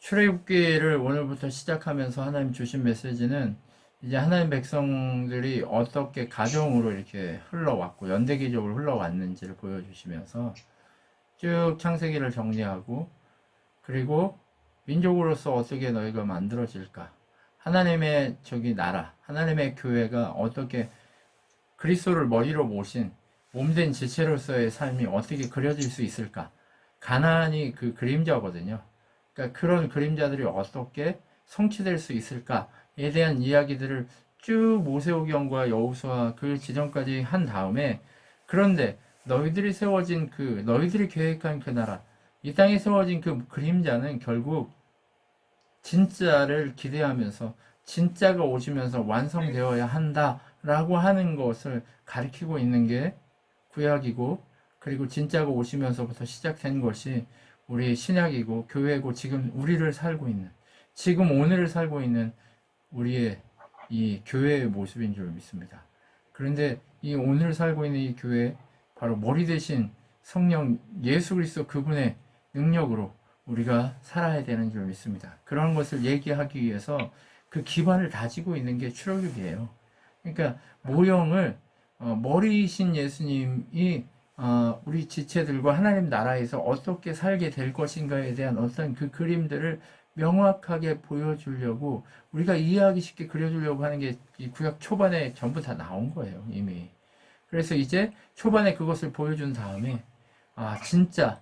출애굽기를 오늘부터 시작하면서 하나님 주신 메시지는 이제 하나님 백성들이 어떻게 가정으로 이렇게 흘러왔고 연대기적으로 흘러왔는지를 보여주시면서 쭉 창세기를 정리하고, 그리고 민족으로서 어떻게 너희가 만들어질까, 하나님의 저기 나라, 하나님의 교회가 어떻게 그리스도를 머리로 모신 몸된 지체로서의 삶이 어떻게 그려질 수 있을까. 가나안이 그 그림자거든요. 그러니까 그런 그림자들이 어떻게 성취될 수 있을까에 대한 이야기들을 쭉 모세오경과 여호수아 그 지점까지 한 다음에, 그런데 너희들이 세워진 그 너희들이 계획한 그 나라, 이 땅에 세워진 그 그림자는 결국 진짜를 기대하면서 진짜가 오시면서 완성되어야 한다라고 하는 것을 가리키고 있는 게 구약이고, 그리고 진짜가 오시면서부터 시작된 것이 우리 신약이고 교회고, 지금 우리를 살고 있는, 지금 오늘을 살고 있는 우리의 이 교회의 모습인 줄 믿습니다. 그런데 이 오늘 살고 있는 이 교회, 바로 머리 대신 성령 예수 그리스도 그분의 능력으로 우리가 살아야 되는 줄 믿습니다. 그런 것을 얘기하기 위해서 그 기반을 다지고 있는 게 출애굽이에요. 그러니까 모형을 머리이신 예수님이 우리 지체들과 하나님 나라에서 어떻게 살게 될 것인가에 대한 어떤 그 그림들을 명확하게 보여주려고, 우리가 이해하기 쉽게 그려주려고 하는 게 이 구약 초반에 전부 다 나온 거예요, 이미. 그래서 이제 초반에 그것을 보여준 다음에, 진짜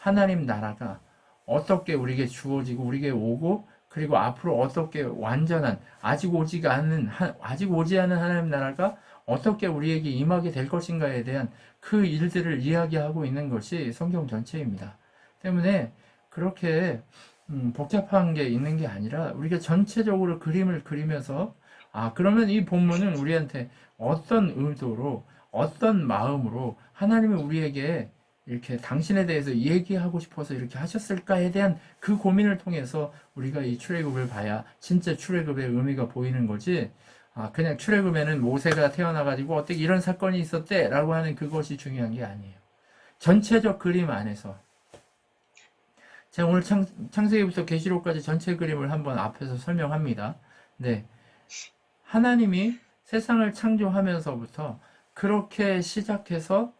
하나님 나라가 어떻게 우리에게 주어지고 우리에게 오고, 그리고 앞으로 어떻게 완전한, 아직 오지 않은 하나님 나라가 어떻게 우리에게 임하게 될 것인가에 대한 그 일들을 이야기하고 있는 것이 성경 전체입니다. 때문에 그렇게 복잡한 게 있는 게 아니라, 우리가 전체적으로 그림을 그리면서, 그러면 이 본문은 우리한테 어떤 의도로, 어떤 마음으로 하나님이 우리에게 이렇게 당신에 대해서 얘기하고 싶어서 이렇게 하셨을까에 대한 그 고민을 통해서 우리가 이 출애굽을 봐야 진짜 출애굽의 의미가 보이는 거지, 그냥 출애굽에는 모세가 태어나가지고 어떻게 이런 사건이 있었대 라고 하는 그것이 중요한 게 아니에요. 전체적 그림 안에서, 제가 오늘 창세기부터 계시록까지 전체 그림을 한번 앞에서 설명합니다. 네, 하나님이 세상을 창조하면서부터 그렇게 시작해서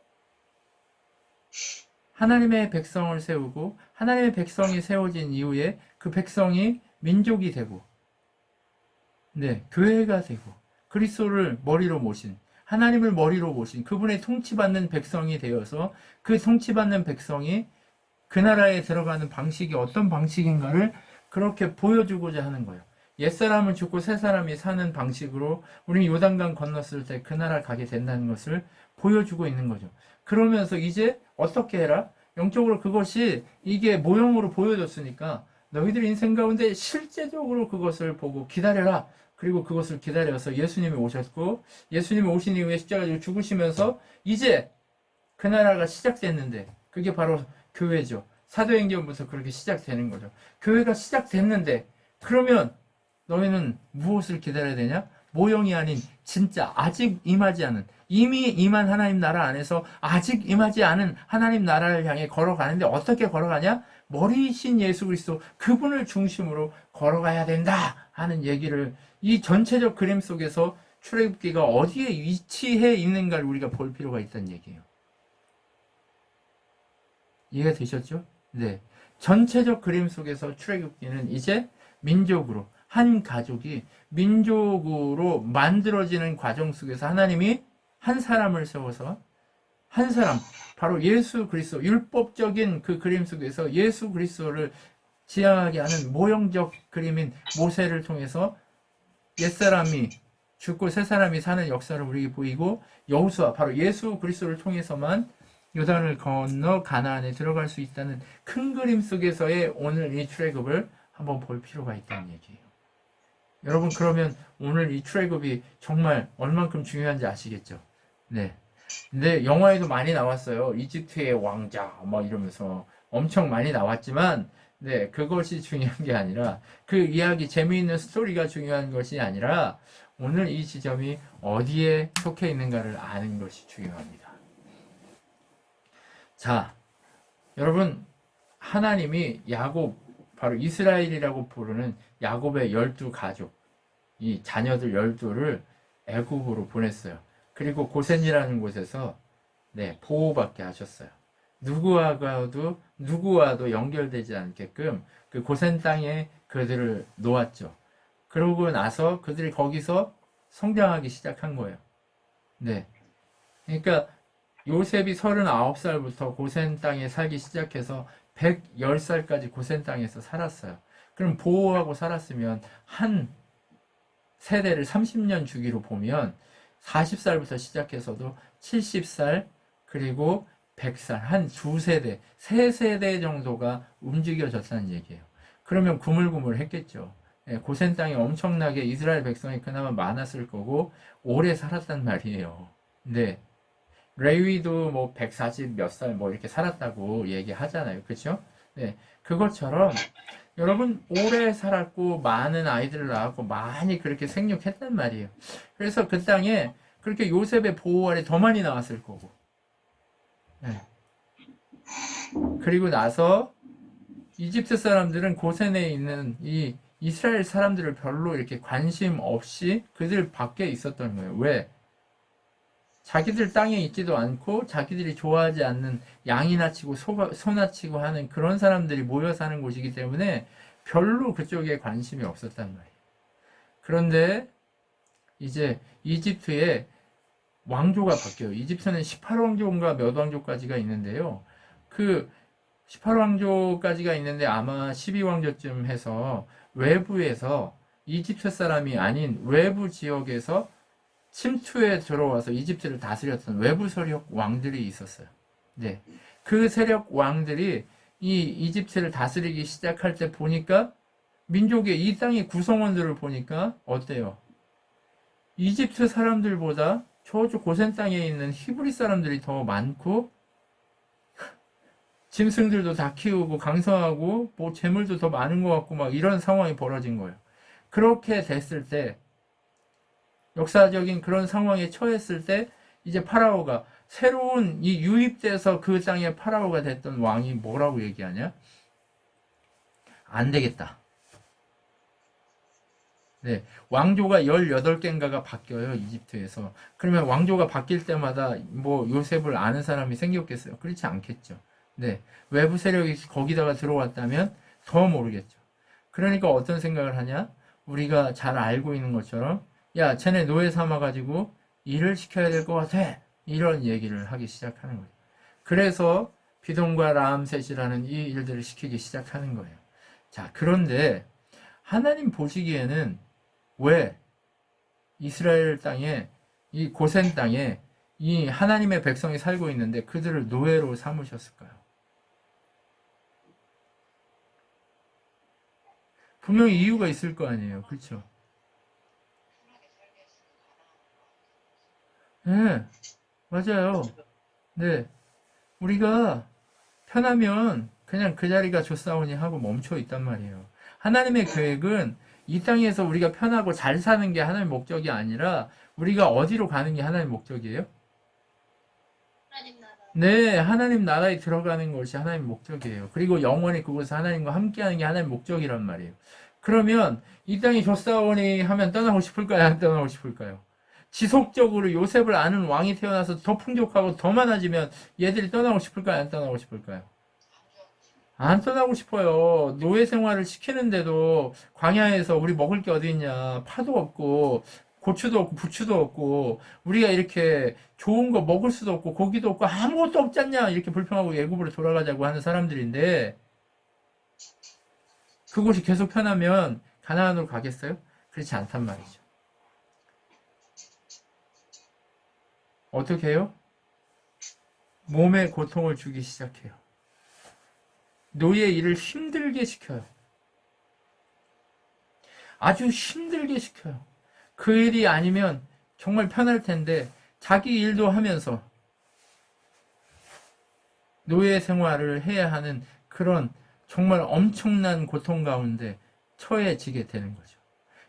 하나님의 백성을 세우고, 하나님의 백성이 세워진 이후에 그 백성이 민족이 되고, 네, 교회가 되고, 그리스도를 머리로 모신, 하나님을 머리로 모신 그분의 통치받는 백성이 되어서, 그 통치받는 백성이 그 나라에 들어가는 방식이 어떤 방식인가를 그렇게 보여주고자 하는 거예요. 옛사람을 죽고 새사람이 사는 방식으로 우리는 요단강 건넜을 때 그 나라 가게 된다는 것을 보여주고 있는 거죠. 그러면서 이제 어떻게 해라? 영적으로 그것이 이게 모형으로 보여졌으니까 너희들 인생 가운데 실제적으로 그것을 보고 기다려라. 그리고 그것을 기다려서 예수님이 오셨고, 예수님이 오신 이후에 십자가를 죽으시면서 이제 그 나라가 시작됐는데, 그게 바로 교회죠. 사도행전부터 그렇게 시작되는 거죠. 교회가 시작됐는데, 그러면 너희는 무엇을 기다려야 되냐? 모형이 아닌 진짜 아직 임하지 않은, 이미 임한 하나님 나라 안에서 아직 임하지 않은 하나님 나라를 향해 걸어가는데, 어떻게 걸어가냐? 머리이신 예수 그리스도 그분을 중심으로 걸어가야 된다 하는 얘기를, 이 전체적 그림 속에서 출애굽기가 어디에 위치해 있는가를 우리가 볼 필요가 있다는 얘기예요. 이해가 되셨죠? 네. 전체적 그림 속에서 출애굽기는 이제 민족으로, 한 가족이 민족으로 만들어지는 과정 속에서 하나님이 한 사람을 세워서, 한 사람, 바로 예수 그리스도, 율법적인 그 그림 속에서 예수 그리스도를 지향하게 하는 모형적 그림인 모세를 통해서 옛사람이 죽고 새사람이 사는 역사를 우리에게 보이고, 여호수아, 바로 예수 그리스도를 통해서만 요단을 건너 가나안에 들어갈 수 있다는 큰 그림 속에서의 오늘 이 출애굽을 한번 볼 필요가 있다는 얘기예요. 여러분, 그러면 오늘 이 출애굽이 정말 얼만큼 중요한지 아시겠죠? 네. 근데 영화에도 많이 나왔어요. 이집트의 왕자 뭐 이러면서 엄청 많이 나왔지만, 네, 그것이 중요한 게 아니라, 그 이야기, 재미있는 스토리가 중요한 것이 아니라, 오늘 이 지점이 어디에 속해 있는가를 아는 것이 중요합니다. 자, 여러분, 하나님이 야곱 바로 이스라엘이라고 부르는 야곱의 12가족, 이 자녀들 12를 애굽으로 보냈어요. 그리고 고센이라는 곳에서 보호받게 하셨어요. 누구와도 연결되지 않게끔 그 고센 땅에 그들을 놓았죠. 그러고 나서 그들이 거기서 성장하기 시작한 거예요. 네. 그러니까 요셉이 39살부터 고센 땅에 살기 시작해서 110살까지 고센 땅에서 살았어요. 그럼 보호하고 살았으면 한 세대를 30년 주기로 보면 40살부터 시작해서도 70살 그리고 100살 한 두 세대, 세 세대 정도가 움직여졌다는 얘기예요. 그러면 구물구물 했겠죠. 고센 땅에 엄청나게 이스라엘 백성이 그나마 많았을 거고 오래 살았단 말이에요. 네. 레위도 뭐 140 몇 살 뭐 이렇게 살았다고 얘기하잖아요. 그렇죠? 네. 그것처럼 여러분 오래 살았고 많은 아이들을 낳았고 많이 그렇게 생육했단 말이에요. 그래서 그 땅에 그렇게 요셉의 보호 아래 더 많이 나왔을 거고. 네. 그리고 나서 이집트 사람들은 고센에 있는 이 이스라엘 사람들을 별로 이렇게 관심 없이 그들 밖에 있었던 거예요. 왜? 자기들 땅에 있지도 않고 자기들이 좋아하지 않는 양이나 치고 소나 치고 하는 그런 사람들이 모여 사는 곳이기 때문에 별로 그쪽에 관심이 없었단 말이에요. 그런데 이제 이집트에 왕조가 바뀌어요. 이집트는 18왕조인가 몇 왕조까지가 있는데요. 그 18왕조까지가 있는데 아마 12왕조쯤 해서 외부에서 이집트 사람이 아닌 외부 지역에서 침투에 들어와서 이집트를 다스렸던 외부 세력 왕들이 있었어요. 네. 그 세력 왕들이 이 이집트를 다스리기 시작할 때 보니까 민족의 이 땅의 구성원들을 보니까 어때요? 이집트 사람들보다 저쪽 고센 땅에 있는 히브리 사람들이 더 많고 짐승들도 다 키우고 강성하고 뭐 재물도 더 많은 것 같고 막 이런 상황이 벌어진 거예요. 그렇게 됐을 때 역사적인 그런 상황에 처했을 때 이제 파라오가 새로운 이 유입돼서 그 땅에 파라오가 됐던 왕이 뭐라고 얘기하냐? 안 되겠다. 네, 왕조가 18개인가가 바뀌어요, 이집트에서. 그러면 왕조가 바뀔 때마다 뭐 요셉을 아는 사람이 생겼겠어요? 그렇지 않겠죠. 네, 외부 세력이 거기다가 들어왔다면 더 모르겠죠. 그러니까 어떤 생각을 하냐? 우리가 잘 알고 있는 것처럼 야, 쟤네 노예 삼아가지고 일을 시켜야 될 것 같아. 이런 얘기를 하기 시작하는 거예요. 그래서 비동과 라암셋이라는 이 일들을 시키기 시작하는 거예요. 자, 그런데 하나님 보시기에는 왜 이스라엘 땅에 이 고센 땅에 이 하나님의 백성이 살고 있는데 그들을 노예로 삼으셨을까요? 분명히 이유가 있을 거 아니에요. 그렇죠? 네, 맞아요. 네, 우리가 편하면 그냥 그 자리가 좋사오니 하고 멈춰 있단 말이에요. 하나님의 계획은 이 땅에서 우리가 편하고 잘 사는 게 하나님의 목적이 아니라 우리가 어디로 가는 게 하나님의 목적이에요? 네, 하나님 나라에 들어가는 것이 하나님의 목적이에요. 그리고 영원히 그곳에서 하나님과 함께하는 게 하나님의 목적이란 말이에요. 그러면 이 땅이 좋사오니 하면 떠나고 싶을까요? 안 떠나고 싶을까요? 지속적으로 요셉을 아는 왕이 태어나서 더 풍족하고 더 많아지면 얘들이 떠나고 싶을까요? 안 떠나고 싶을까요? 안 떠나고 싶어요. 노예 생활을 시키는데도 광야에서 우리 먹을 게 어디 있냐. 파도 없고, 고추도 없고, 부추도 없고, 우리가 이렇게 좋은 거 먹을 수도 없고, 고기도 없고, 아무것도 없지 않냐. 이렇게 불평하고 애굽으로 돌아가자고 하는 사람들인데, 그곳이 계속 편하면 가나안으로 가겠어요? 그렇지 않단 말이죠. 어떻게 해요? 몸에 고통을 주기 시작해요. 노예 일을 힘들게 시켜요. 아주 힘들게 시켜요. 그 일이 아니면 정말 편할 텐데 자기 일도 하면서 노예 생활을 해야 하는 그런 정말 엄청난 고통 가운데 처해지게 되는 거죠.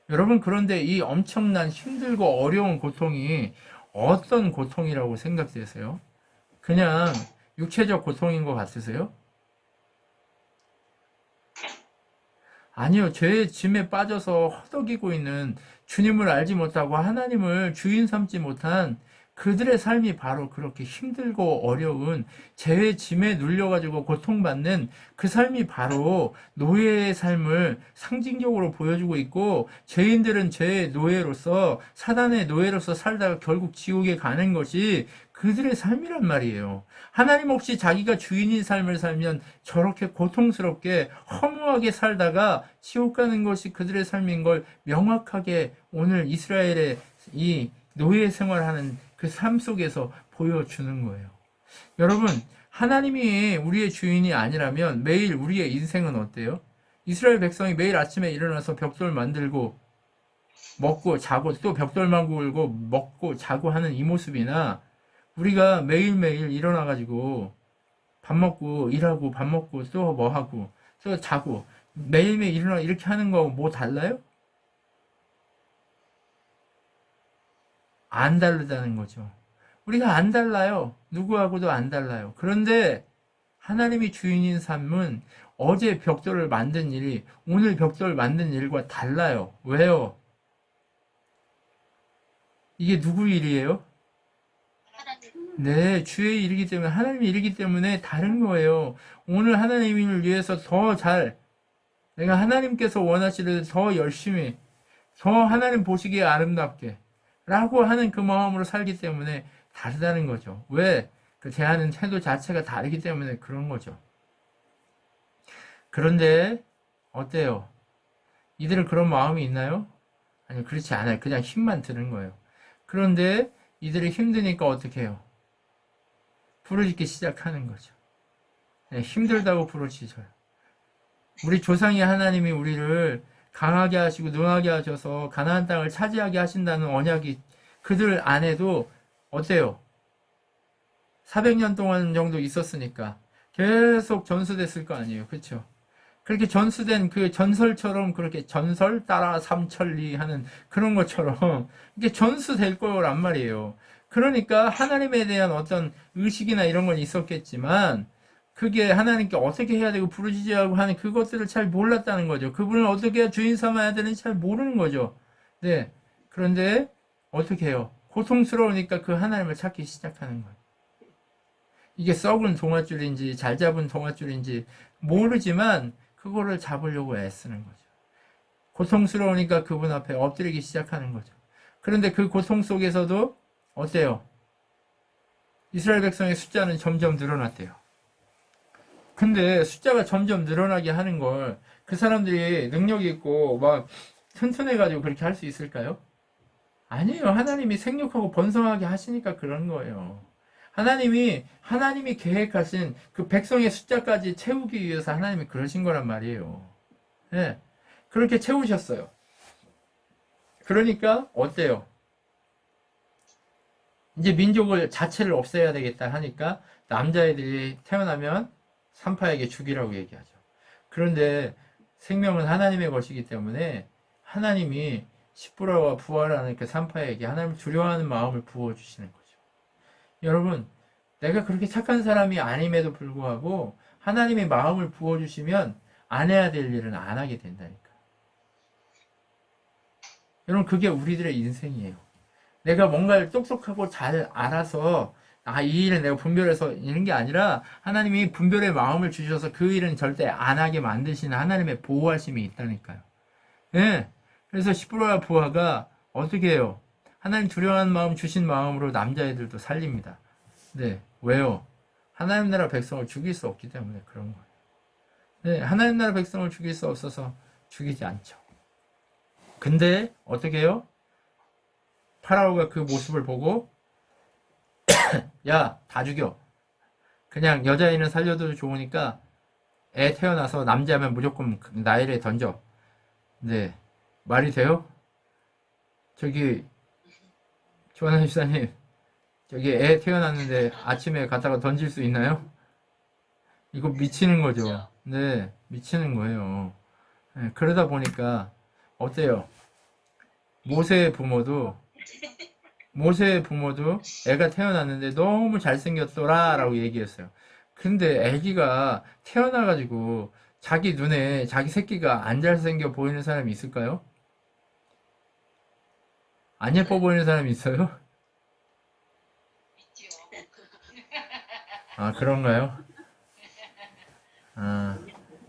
여러분, 그런데 이 엄청난 힘들고 어려운 고통이 어떤 고통이라고 생각되세요? 그냥 육체적 고통인 것 같으세요? 아니요, 죄의 짐에 빠져서 허덕이고 있는 주님을 알지 못하고 하나님을 주인 삼지 못한 그들의 삶이 바로 그렇게 힘들고 어려운 죄의 짐에 눌려가지고 고통받는 그 삶이 바로 노예의 삶을 상징적으로 보여주고 있고, 죄인들은 죄의 노예로서, 사단의 노예로서 살다가 결국 지옥에 가는 것이 그들의 삶이란 말이에요. 하나님 없이 자기가 주인인 삶을 살면 저렇게 고통스럽게 허무하게 살다가 지옥 가는 것이 그들의 삶인 걸 명확하게 오늘 이스라엘의 이 노예 생활하는 그 삶 속에서 보여주는 거예요. 여러분, 하나님이 우리의 주인이 아니라면 매일 우리의 인생은 어때요? 이스라엘 백성이 매일 아침에 일어나서 벽돌 만들고 먹고 자고 또 벽돌 만들고 먹고 자고 하는 이 모습이나, 우리가 매일매일 일어나가지고 밥 먹고 일하고 밥 먹고 또 뭐 하고 또 자고 매일매일 일어나 이렇게 하는 거하고 뭐 달라요? 안 다르다는 거죠. 우리가 안 달라요. 누구하고도 안 달라요. 그런데 하나님이 주인인 삶은 어제 벽돌을 만든 일이 오늘 벽돌 만든 일과 달라요. 왜요? 이게 누구 일이에요? 네, 주의 일이기 때문에, 하나님의 일이기 때문에 다른 거예요. 오늘 하나님을 위해서 더 잘, 내가 하나님께서 원하시는 더 열심히, 더 하나님 보시기에 아름답게 라고 하는 그 마음으로 살기 때문에 다르다는 거죠. 왜? 그 대하는 태도 자체가 다르기 때문에 그런 거죠. 그런데 어때요? 이들은 그런 마음이 있나요? 아니요, 그렇지 않아요. 그냥 힘만 드는 거예요. 그런데 이들이 힘드니까 어떻게 해요? 부르짖기 시작하는 거죠. 네, 힘들다고 부르짖어요. 우리 조상의 하나님이 우리를 강하게 하시고 능하게 하셔서 가나안 땅을 차지하게 하신다는 언약이 그들 안에도 어때요? 400년 동안 정도 있었으니까 계속 전수됐을 거 아니에요. 그렇죠? 그렇게 전수된 그 전설처럼, 그렇게 전설 따라 삼천리 하는 그런 것처럼 이게 전수될 거란 말이에요. 그러니까 하나님에 대한 어떤 의식이나 이런 건 있었겠지만, 그게 하나님께 어떻게 해야 되고 부르짖어야 하고 하는 그것들을 잘 몰랐다는 거죠. 그분을 어떻게 주인 삼아야 되는지 잘 모르는 거죠. 네. 그런데 어떻게 해요? 고통스러우니까 그 하나님을 찾기 시작하는 거예요. 이게 썩은 동아줄인지 잘 잡은 동아줄인지 모르지만 그거를 잡으려고 애쓰는 거죠. 고통스러우니까 그분 앞에 엎드리기 시작하는 거죠. 그런데 그 고통 속에서도 어때요? 이스라엘 백성의 숫자는 점점 늘어났대요. 근데 숫자가 점점 늘어나게 하는 걸 그 사람들이 능력이 있고 막 튼튼해가지고 그렇게 할 수 있을까요? 아니에요. 하나님이 생육하고 번성하게 하시니까 그런 거예요. 하나님이 계획하신 그 백성의 숫자까지 채우기 위해서 하나님이 그러신 거란 말이에요. 네. 그렇게 채우셨어요. 그러니까 어때요? 이제 민족을 자체를 없애야 되겠다 하니까 남자애들이 태어나면 산파에게 죽이라고 얘기하죠. 그런데 생명은 하나님의 것이기 때문에 하나님이 십부라와 부하라는 그 산파에게 하나님을 두려워하는 마음을 부어주시는 거죠. 여러분, 내가 그렇게 착한 사람이 아님에도 불구하고 하나님의 마음을 부어주시면 안 해야 될 일은 안 하게 된다니까. 여러분, 그게 우리들의 인생이에요. 내가 뭔가를 똑똑하고 잘 알아서 이 일은 내가 분별해서 이런 게 아니라 하나님이 분별의 마음을 주셔서 그 일은 절대 안 하게 만드시는 하나님의 보호하심이 있다니까요. 예. 그래서 시브라와 부하가 어떻게 해요? 하나님 두려워하는 마음 주신 마음으로 남자애들도 살립니다. 네. 왜요? 하나님 나라 백성을 죽일 수 없기 때문에 그런 거예요. 네. 하나님 나라 백성을 죽일 수 없어서 죽이지 않죠. 근데 어떻게 해요? 파라오가 그 모습을 보고 야, 다 죽여. 그냥 여자애는 살려도 좋으니까 애 태어나서 남자면 무조건 나일에 던져. 네. 말이 돼요? 저기 조하나 집사님, 저기 애 태어났는데 아침에 갖다가 던질 수 있나요? 이거 미치는 거죠. 네, 미치는 거예요. 네, 그러다 보니까 어때요? 모세의 부모도 애가 태어났는데 너무 잘생겼더라 라고 얘기했어요. 근데 애기가 태어나가지고 자기 눈에 자기 새끼가 안 잘생겨 보이는 사람이 있을까요? 안 예뻐 보이는 사람이 있어요? 있지요. 아, 그런가요? 아,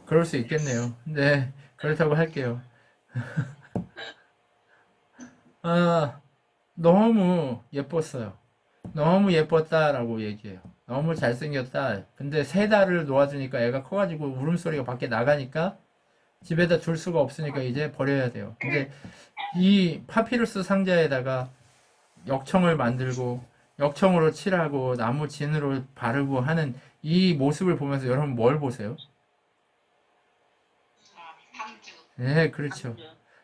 그럴 수 있겠네요. 네, 그렇다고 할게요. 아, 너무 예뻤어요. 너무 예뻤다라고 얘기해요. 너무 잘생겼다. 근데 세 달을 놓아주니까 애가 커가지고 울음소리가 밖에 나가니까 집에다 둘 수가 없으니까 이제 버려야 돼요. 근데 이 파피루스 상자에다가 역청을 만들고 역청으로 칠하고 나무 진으로 바르고 하는 이 모습을 보면서 여러분 뭘 보세요? 방주. 네, 그렇죠.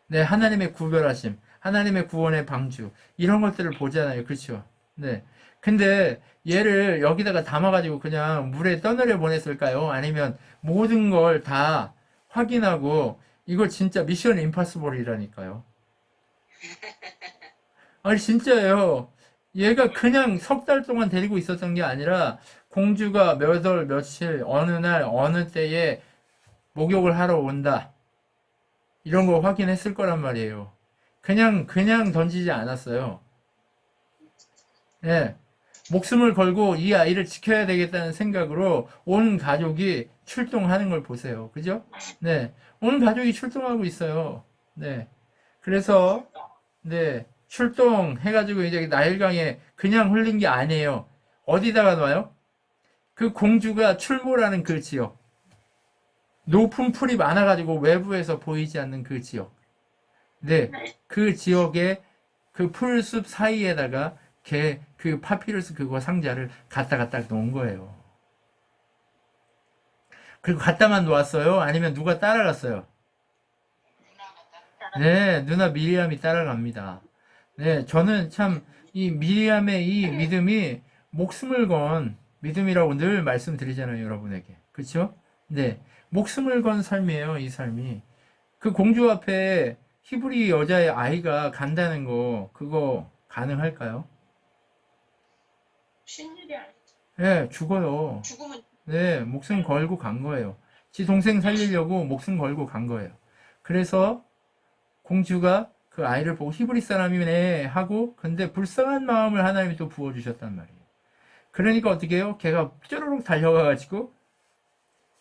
네, 하나님의 구별하심, 하나님의 구원의 방주, 이런 것들을 보잖아요. 그렇죠. 네. 근데 얘를 여기다가 담아가지고 그냥 물에 떠내려 보냈을까요? 아니면 모든 걸 다 확인하고 이거 진짜 미션 임파서블이라니까요. 아니, 진짜예요. 얘가 그냥 석 달 동안 데리고 있었던 게 아니라 공주가 몇 월, 며칠, 어느 날, 어느 때에 목욕을 하러 온다. 이런 거 확인했을 거란 말이에요. 그냥 던지지 않았어요. 예. 목숨을 걸고 이 아이를 지켜야 되겠다는 생각으로 온 가족이 출동하는 걸 보세요. 그죠? 네. 온 가족이 출동하고 있어요. 네. 그래서, 네. 출동해가지고 이제 나일강에 그냥 흘린 게 아니에요. 어디다가 놔요? 그 공주가 출몰하는 그 지역. 높은 풀이 많아가지고 외부에서 보이지 않는 그 지역. 네, 그 지역에 그 풀숲 사이에다가 그 파피루스 그거 상자를 갖다 놓은 거예요. 그리고 갖다만 놓았어요? 아니면 누가 따라갔어요? 누나가 네, 누나 미리암이 따라갑니다. 네, 저는 참 이 미리암의 이 믿음이 목숨을 건 믿음이라고 늘 말씀드리잖아요, 여러분에게. 그렇죠? 네, 목숨을 건 삶이에요, 이 삶이. 그 공주 앞에 히브리 여자의 아이가 간다는 거, 그거 가능할까요? 신일이 아니지. 네, 죽어요. 죽으면 네, 목숨 걸고 간 거예요. 지 동생 살리려고 목숨 걸고 간 거예요. 그래서 공주가 그 아이를 보고 히브리 사람이네 하고, 근데 불쌍한 마음을 하나님이 또 부어주셨단 말이에요. 그러니까 어떻게 해요? 걔가 쭈르륵 달려가가지고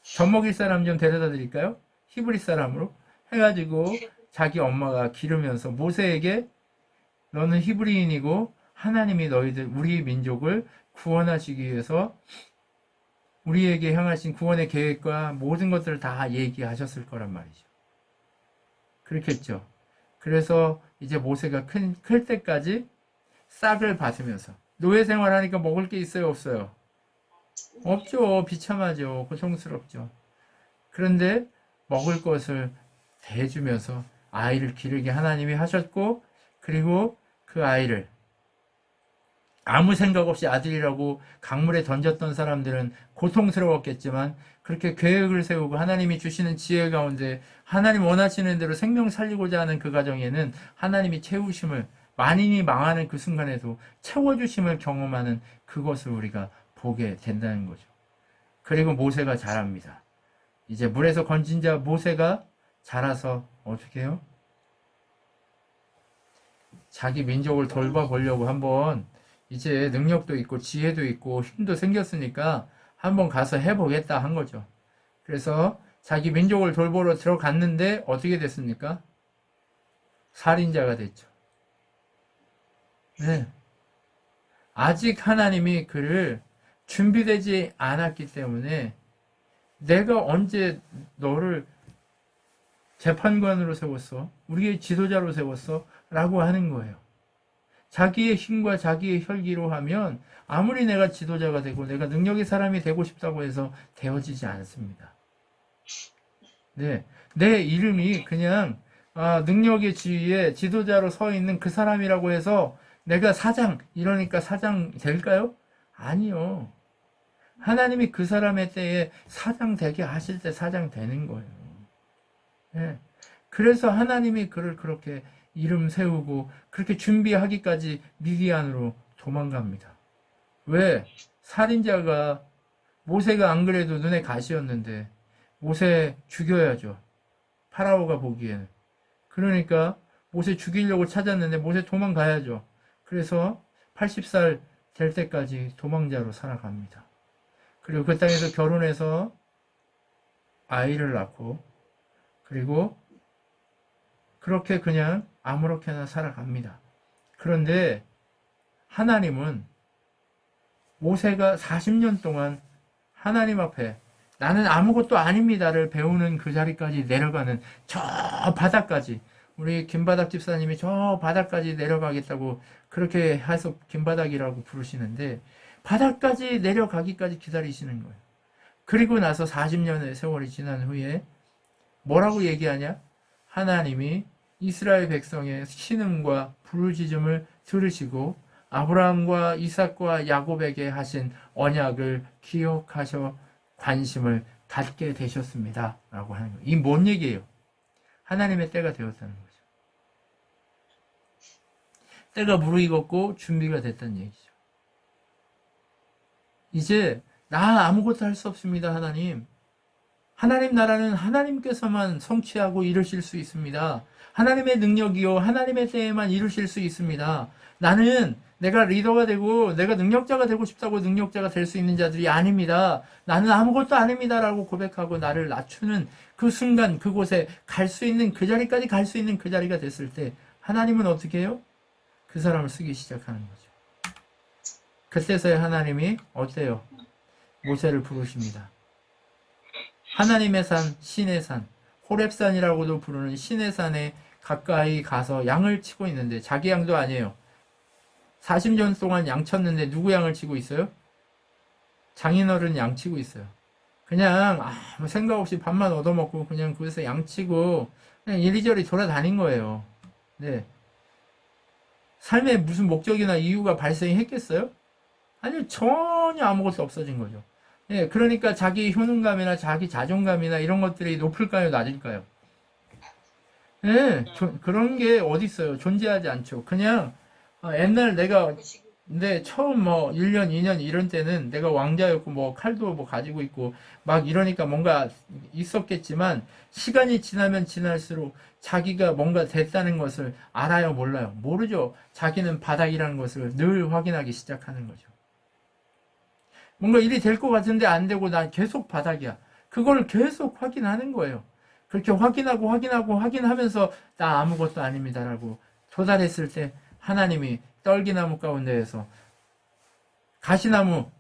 젖 먹일 사람 좀 데려다 드릴까요? 히브리 사람으로 해가지고 자기 엄마가 기르면서 모세에게 너는 히브리인이고 하나님이 너희들 우리 민족을 구원하시기 위해서 우리에게 향하신 구원의 계획과 모든 것들을 다 얘기하셨을 거란 말이죠. 그렇겠죠. 그래서 이제 모세가 클 때까지 싹을 받으면서 노예 생활하니까 먹을 게 있어요, 없어요? 없죠. 비참하죠. 고통스럽죠. 그런데 먹을 것을 대주면서 아이를 기르게 하나님이 하셨고, 그리고 그 아이를 아무 생각 없이 아들이라고 강물에 던졌던 사람들은 고통스러웠겠지만 그렇게 계획을 세우고 하나님이 주시는 지혜 가운데 하나님 원하시는 대로 생명 살리고자 하는 그 가정에는 하나님이 채우심을 만인이 망하는 그 순간에도 채워주심을 경험하는 그것을 우리가 보게 된다는 거죠. 그리고 모세가 자랍니다. 이제 물에서 건진 자 모세가 자라서 어떻게 해요? 자기 민족을 돌봐보려고 한번 이제 능력도 있고 지혜도 있고 힘도 생겼으니까 한번 가서 해보겠다 한 거죠. 그래서 자기 민족을 돌보러 들어갔는데 어떻게 됐습니까? 살인자가 됐죠. 네. 아직 하나님이 그를 준비되지 않았기 때문에 내가 언제 너를 재판관으로 세웠어? 우리의 지도자로 세웠어? 라고 하는 거예요. 자기의 힘과 자기의 혈기로 하면 아무리 내가 지도자가 되고 내가 능력의 사람이 되고 싶다고 해서 되어지지 않습니다. 네, 내 이름이 그냥 능력의 지위에 지도자로 서 있는 그 사람이라고 해서 내가 사장 이러니까 사장 될까요? 아니요. 하나님이 그 사람의 때에 사장 되게 하실 때 사장 되는 거예요. 네. 그래서 하나님이 그를 그렇게 이름 세우고 그렇게 준비하기까지 미디안으로 도망갑니다. 왜? 살인자가 모세가 안 그래도 눈에 가시였는데 모세 죽여야죠. 파라오가 보기에는. 그러니까 모세 죽이려고 찾았는데 모세 도망가야죠. 그래서 80살 될 때까지 도망자로 살아갑니다. 그리고 그 땅에서 결혼해서 아이를 낳고 그리고 그렇게 그냥 아무렇게나 살아갑니다. 그런데 하나님은 모세가 40년 동안 하나님 앞에 나는 아무것도 아닙니다를 배우는 그 자리까지 내려가는 저 바닥까지 우리 김바닥 집사님이 저 바닥까지 내려가겠다고 그렇게 해서 김바닥이라고 부르시는데 바닥까지 내려가기까지 기다리시는 거예요. 그리고 나서 40년의 세월이 지난 후에 뭐라고 얘기하냐? 하나님이 이스라엘 백성의 신음과 부르짖음을 들으시고 아브라함과 이삭과 야곱에게 하신 언약을 기억하셔 관심을 갖게 되셨습니다. 라고 하는 거예요. 이 뭔 얘기예요? 하나님의 때가 되었다는 거죠. 때가 무르익었고 준비가 됐다는 얘기죠. 이제 나 아무것도 할 수 없습니다. 하나님. 하나님 나라는 하나님께서만 성취하고 이루실 수 있습니다. 하나님의 능력이요 하나님의 때에만 이루실 수 있습니다. 나는 내가 리더가 되고 내가 능력자가 되고 싶다고 능력자가 될 수 있는 자들이 아닙니다. 나는 아무것도 아닙니다 라고 고백하고 나를 낮추는 그 순간 그곳에 갈 수 있는 그 자리까지 갈 수 있는 그 자리가 됐을 때 하나님은 어떻게 해요? 그 사람을 쓰기 시작하는 거죠. 그때서야 하나님이 어때요? 모세를 부르십니다. 하나님의 산, 신의 산, 호렙산이라고도 부르는 신의 산에 가까이 가서 양을 치고 있는데 자기 양도 아니에요. 40년 동안 양 쳤는데 누구 양을 치고 있어요? 장인어른 양 치고 있어요. 그냥 아무 생각 없이 밥만 얻어먹고 그냥 거기서 양 치고 그냥 이리저리 돌아다닌 거예요. 네. 삶에 무슨 목적이나 이유가 발생했겠어요? 아니요, 전혀 아무것도 없어진 거죠. 예, 그러니까 자기 효능감이나 자기 자존감이나 이런 것들이 높을까요, 낮을까요? 예, 그런 게 어디 있어요? 존재하지 않죠. 그냥 옛날 내가 근데 처음 뭐 1년, 2년 이런 때는 내가 왕자였고 뭐 칼도 뭐 가지고 있고 막 이러니까 뭔가 있었겠지만 시간이 지나면 지날수록 자기가 뭔가 됐다는 것을 알아요, 몰라요? 모르죠. 자기는 바닥이라는 것을 늘 확인하기 시작하는 거죠. 뭔가 일이 될 것 같은데 안 되고 난 계속 바닥이야. 그걸 계속 확인하는 거예요. 그렇게 확인하면서 나 아무것도 아닙니다라고 도달했을 때 하나님이 떨기나무 가운데에서 가시나무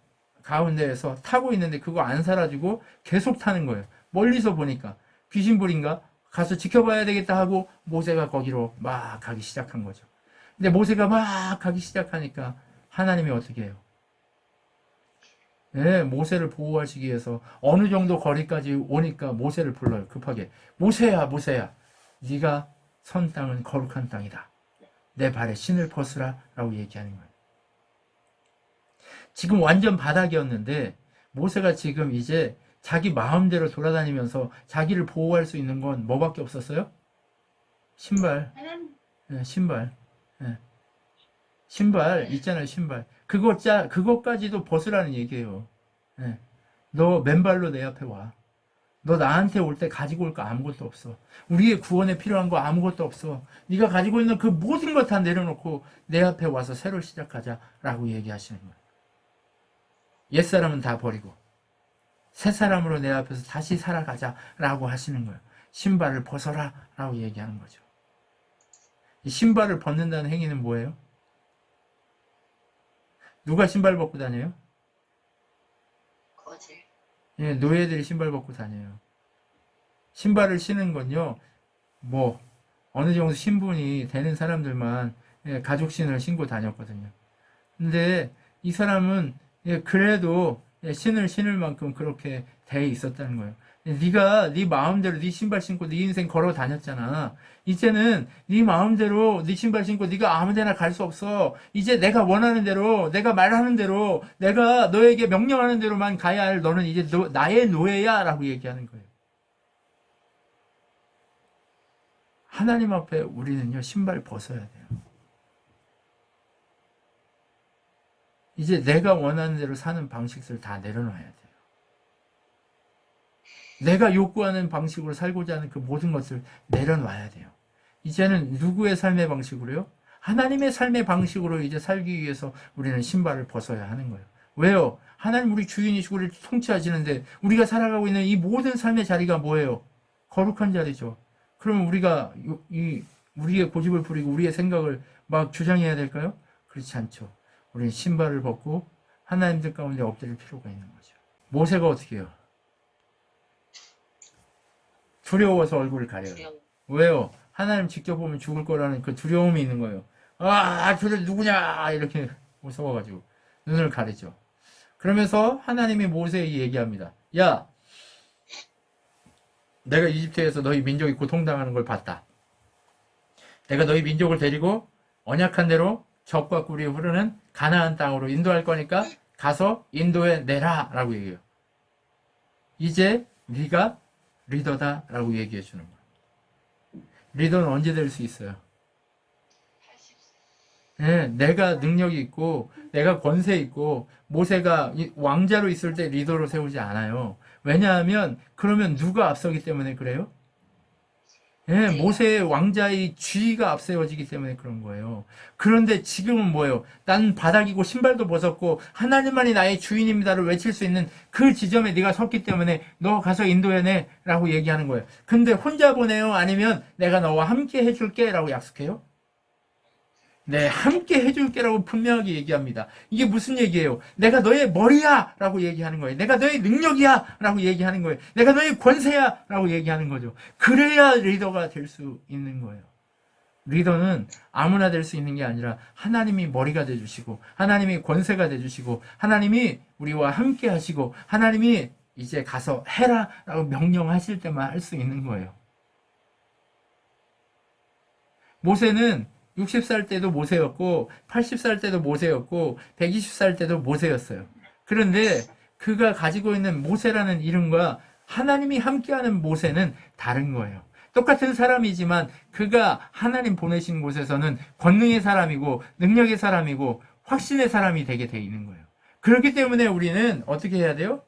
가운데에서 타고 있는데 그거 안 사라지고 계속 타는 거예요. 멀리서 보니까 귀신불인가? 가서 지켜봐야 되겠다 하고 모세가 거기로 막 가기 시작한 거죠. 근데 모세가 막 가기 시작하니까 하나님이 어떻게 해요? 네, 모세를 보호하시기 위해서 어느 정도 거리까지 오니까 모세를 불러요. 급하게. 모세야, 모세야. 네가 선 땅은 거룩한 땅이다. 내 발에 신을 벗으라 라고 얘기하는 거예요. 지금 완전 바닥이었는데 모세가 지금 이제 자기 마음대로 돌아다니면서 자기를 보호할 수 있는 건 뭐밖에 없었어요? 신발. 네, 신발. 네. 신발 있잖아요, 신발. 그것까지도 벗으라는 얘기예요. 네. 너 맨발로 내 앞에 와. 너 나한테 올 때 가지고 올 거 아무것도 없어. 우리의 구원에 필요한 거 아무것도 없어. 네가 가지고 있는 그 모든 것 다 내려놓고 내 앞에 와서 새로 시작하자라고 얘기하시는 거예요. 옛사람은 다 버리고 새 사람으로 내 앞에서 다시 살아가자라고 하시는 거예요. 신발을 벗어라라고 얘기하는 거죠. 이 신발을 벗는다는 행위는 뭐예요? 누가 신발 벗고 다녀요? 거질. 예, 노예들이 신발 벗고 다녀요. 신발을 신은 건요, 뭐, 어느 정도 신분이 되는 사람들만 예, 가죽 신을 신고 다녔거든요. 근데 이 사람은 예, 그래도 예, 신을 신을 만큼 그렇게 돼 있었다는 거예요. 네가 네 마음대로 네 신발 신고 네 인생 걸어 다녔잖아. 이제는 네 마음대로 네 신발 신고 네가 아무데나 갈 수 없어. 이제 내가 원하는 대로, 내가 말하는 대로, 내가 너에게 명령하는 대로만 가야 할 너는 이제 나의 노예야라고 얘기하는 거예요. 하나님 앞에 우리는요 신발 벗어야 돼요. 이제 내가 원하는 대로 사는 방식을 다 내려놔야 돼요. 내가 요구하는 방식으로 살고자 하는 그 모든 것을 내려놔야 돼요. 이제는 누구의 삶의 방식으로요? 하나님의 삶의 방식으로 이제 살기 위해서 우리는 신발을 벗어야 하는 거예요. 왜요? 하나님 우리 주인이시고 우리를 통치하시는데 우리가 살아가고 있는 이 모든 삶의 자리가 뭐예요? 거룩한 자리죠. 그러면 우리가 우리의 고집을 부리고 우리의 생각을 막 주장해야 될까요? 그렇지 않죠. 우리는 신발을 벗고 하나님들 가운데 엎드릴 필요가 있는 거죠. 모세가 어떻게 해요? 두려워서 얼굴을 가려요. 왜요? 하나님 직접 보면 죽을 거라는 그 두려움이 있는 거예요. 아, 저들 누구냐? 이렇게 무서워가지고 눈을 가리죠. 그러면서 하나님이 모세에게 얘기합니다. 야, 내가 이집트에서 너희 민족이 고통당하는 걸 봤다. 내가 너희 민족을 데리고 언약한 대로 적과 꿀이 흐르는 가나안 땅으로 인도할 거니까 가서 인도해 내라 라고 얘기해요. 이제 네가 리더다 라고 얘기해 주는 거예요. 리더는 언제 될 수 있어요? 네, 내가 능력이 있고 내가 권세 있고 모세가 왕자로 있을 때 리더로 세우지 않아요. 왜냐하면 그러면 누가 앞서기 때문에 그래요? 예, 모세의 왕자의 쥐가 앞세워지기 때문에 그런 거예요. 그런데 지금은 뭐예요? 난 바닥이고 신발도 벗었고 하나님만이 나의 주인입니다를 외칠 수 있는 그 지점에 네가 섰기 때문에 너 가서 인도해내 라고 얘기하는 거예요. 근데 혼자 보내요? 아니면 내가 너와 함께 해줄게 라고 약속해요? 네, 함께 해줄게라고 분명하게 얘기합니다. 이게 무슨 얘기예요? 내가 너의 머리야! 라고 얘기하는 거예요. 내가 너의 능력이야! 라고 얘기하는 거예요. 내가 너의 권세야! 라고 얘기하는 거죠. 그래야 리더가 될 수 있는 거예요. 리더는 아무나 될 수 있는 게 아니라 하나님이 머리가 돼주시고 하나님이 권세가 돼주시고 하나님이 우리와 함께 하시고 하나님이 이제 가서 해라! 라고 명령하실 때만 할 수 있는 거예요. 모세는 60살 때도 모세였고 80살 때도 모세였고 120살 때도 모세였어요. 그런데 그가 가지고 있는 모세라는 이름과 하나님이 함께하는 모세는 다른 거예요. 똑같은 사람이지만 그가 하나님 보내신 곳에서는 권능의 사람이고 능력의 사람이고 확신의 사람이 되게 돼 있는 거예요. 그렇기 때문에 우리는 어떻게 해야 돼요?